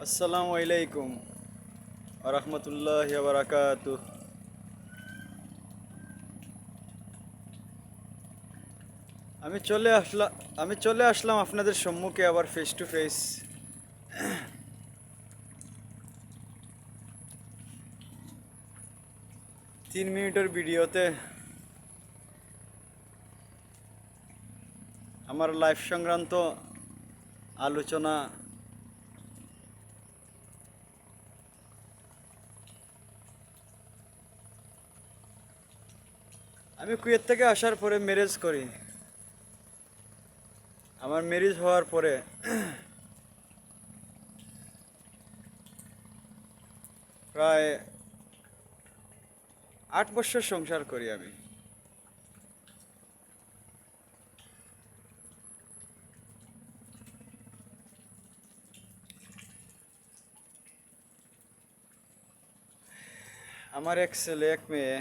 আসসালামু আলাইকুম রহমতুল্লাহি বারাকাতু। আমি চলে আসলাম আপনাদের সম্মুখে আবার ফেস টু ফেস। 3 মিনিটের ভিডিওতে আমার লাইফ সংক্রান্ত আলোচনা। আমি কুয়েত থেকে আসার পরে ম্যারেজ করি। আমার ম্যারেজ হওয়ার পরে প্রায় 8 বছর সংসার করি আমি। আমার এক ছেলে এক মেয়ে।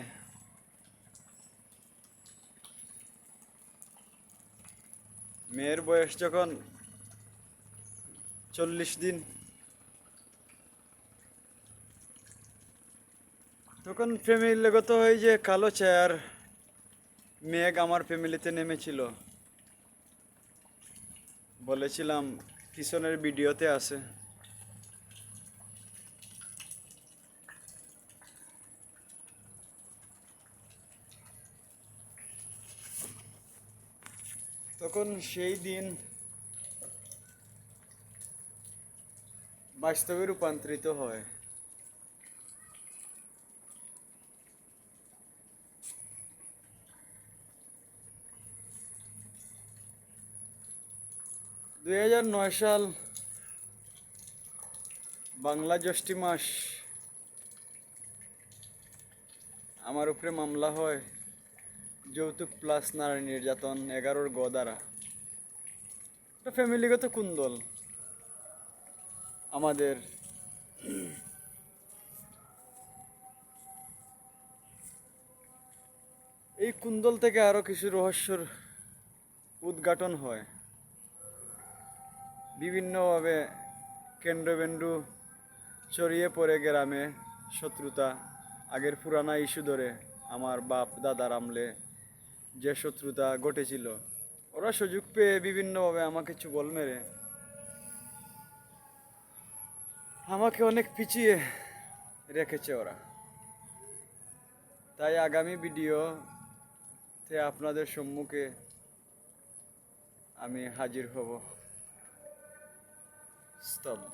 মেয়ের বয়স যখন 40 দিন, তখন ফ্যামিলিগত হয়ে যে কালো চেয়ার মেঘ আমার ফ্যামিলিতে নেমেছিল। বলেছিলাম, পিছনের ভিডিওতে আছে। তখন সেই দিন বাস্তবে রূপান্তরিত হয়। (2009 সাল) বাংলা জ্যৈষ্ঠ মাস আমার উপরে মামলা হয় যৌতুক প্লাস নারী নির্যাতন 11 দ্বারা। এটা ফ্যামিলিগত কুন্দল আমাদের। এই কুন্দল থেকে আরো কিছু রহস্যর উদ্ঘাটন হয়। বিভিন্নভাবে কেন্দ্রবিন্দু ছড়িয়ে পড়ে গ্রামে শত্রুতা। আগের পুরানা ইস্যু ধরে আমার বাপ দাদার আমলে যে শত্রুতা ঘটেছিল, ওরা সুযোগ পেয়ে বিভিন্নভাবে আমাকে বল মেরে আমাকে অনেক পিছিয়ে রেখেছে ওরা। তাই আগামী ভিডিওতে আপনাদের সম্মুখে আমি হাজির হব স্তব্ধ।